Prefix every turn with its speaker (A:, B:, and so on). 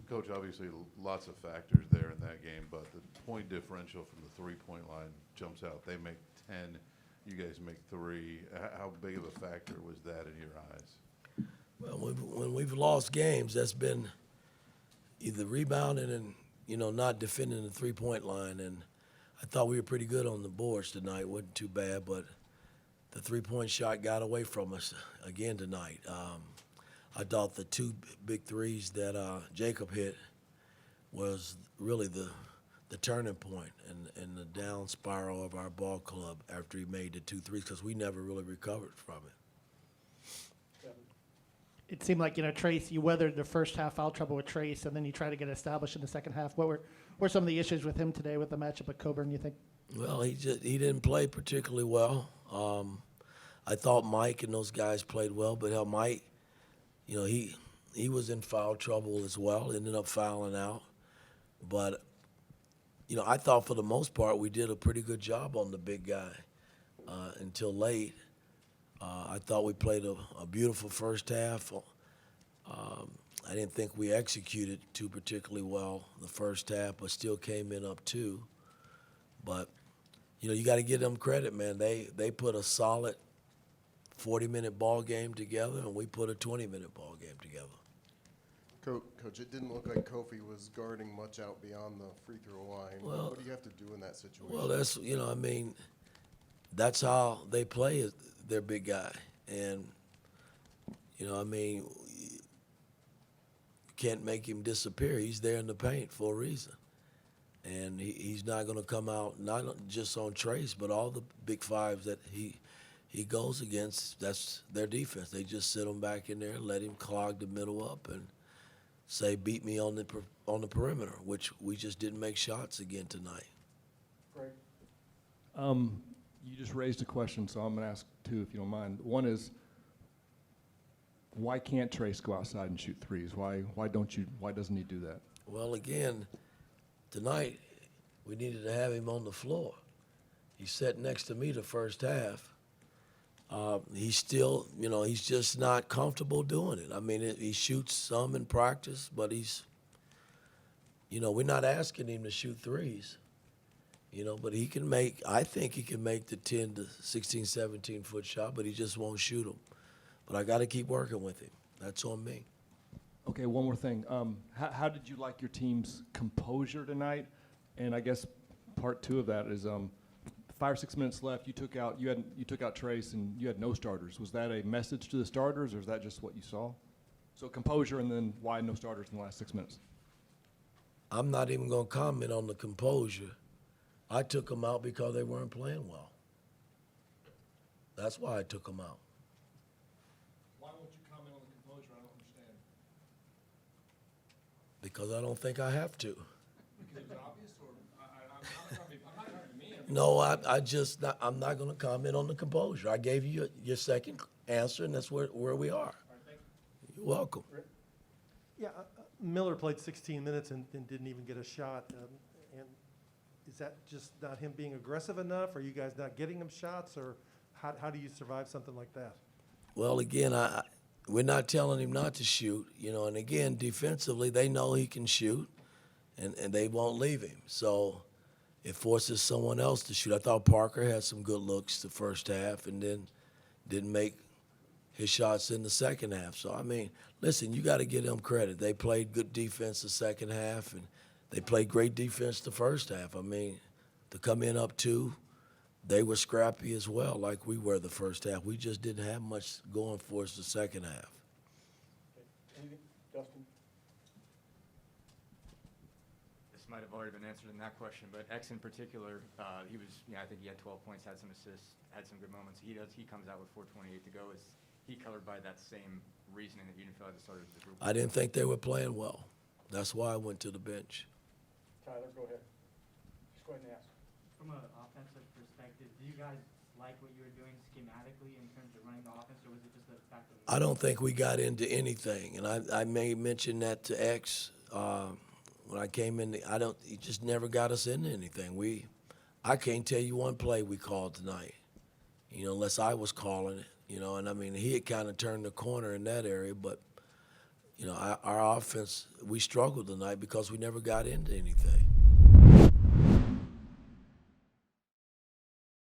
A: Coach, obviously lots of factors there in that game, but the point differential from the three-point line jumps out. They make 10, you guys make 3. How big of a factor was that in your eyes?
B: Well, when we've lost games, that's been either rebounding and, not defending the three-point line. And I thought we were pretty good on the boards tonight. Wasn't too bad, but the three-point shot got away from us again tonight. I thought the 2 big threes that Jacob hit was really the turning point and the down spiral of our ball club after he made the 2 threes, because we never really recovered from it.
C: It seemed like, Trace, you weathered the first half foul trouble with Trace, and then you try to get established in the second half. What were some of the issues with him today with the matchup at Coburn, you think?
B: Well, he didn't play particularly well. I thought Mike and those guys played well, but hell, Mike, he was in foul trouble as well, ended up fouling out. But, I thought for the most part we did a pretty good job on the big guy until late. I thought we played a beautiful first half. I didn't think we executed too particularly well the first half, but still came in up 2. But, you got to give them credit, man. They put a solid 40-minute ball game together, and we put a 20-minute ball game together.
D: Coach, it didn't look like Kofi was guarding much out beyond the free throw line.
B: Well,
D: what do you have to do in that situation?
B: Well, that's how they play, is their big guy. And, you can't make him disappear. He's there in the paint for a reason. And he's not going to come out, not just on Trace, but all the big fives that he goes against. That's their defense. They just sit him back in there, let him clog the middle up, and say, beat me on the perimeter, which we just didn't make shots again tonight.
C: Greg?
E: You just raised a question, so I'm going to ask 2, if you don't mind. One is, why can't Trace go outside and shoot threes? Why doesn't he do that?
B: Well, again, tonight we needed to have him on the floor. He sat next to me the first half. He's still, he's just not comfortable doing it. He shoots some in practice, but we're not asking him to shoot threes. But I think he can make the 10 to 16, 17-foot shot, but he just won't shoot them. But I got to keep working with him. That's on me.
E: Okay, one more thing. How did you like your team's composure tonight? And I guess part 2 of that is 5 or 6 minutes left. You took out Trace, and you had no starters. Was that a message to the starters, or is that just what you saw? So composure, and then why no starters in the last 6 minutes?
B: I'm not even going to comment on the composure. I took them out because they weren't playing well. That's why I took them out.
E: Why won't you comment on the composure? I don't understand.
B: Because I don't think I have to.
E: Because it was obvious, or I'm not trying to be mean.
B: No, I'm not going to comment on the composure. I gave you your second answer, and that's where we are.
E: All right, thank you.
B: You're welcome.
F: Yeah, Miller played 16 minutes and didn't even get a shot. And is that just not him being aggressive enough? Are you guys not getting him shots, or how do you survive something like that?
B: Well, again, we're not telling him not to shoot, and again, defensively, they know he can shoot, and they won't leave him. So it forces someone else to shoot. I thought Parker had some good looks the first half and then didn't make his shots in the second half. So, listen, you got to give them credit. They played good defense the second half, and they played great defense the first half. To come in up 2, they were scrappy as well, like we were the first half. We just didn't have much going for us the second half.
C: Anything? Dustin?
G: This might have already been answered in that question, but X in particular, I think he had 12 points, had some assists, had some good moments. He comes out with 4:28 to go. Is he colored by that same reasoning that you didn't feel like the starters of the group?
B: I didn't think they were playing well. That's why I went to the bench.
C: Tyler, go ahead. Just go ahead and ask.
H: From an offensive perspective, do you guys like what you were doing schematically in terms of running the offense, or was it just the fact that
B: I don't think we got into anything, and I may mention that to X when I came in. He just never got us into anything. I can't tell you one play we called tonight, unless I was calling it, and he had kind of turned the corner in that area, but our offense, we struggled tonight because we never got into anything.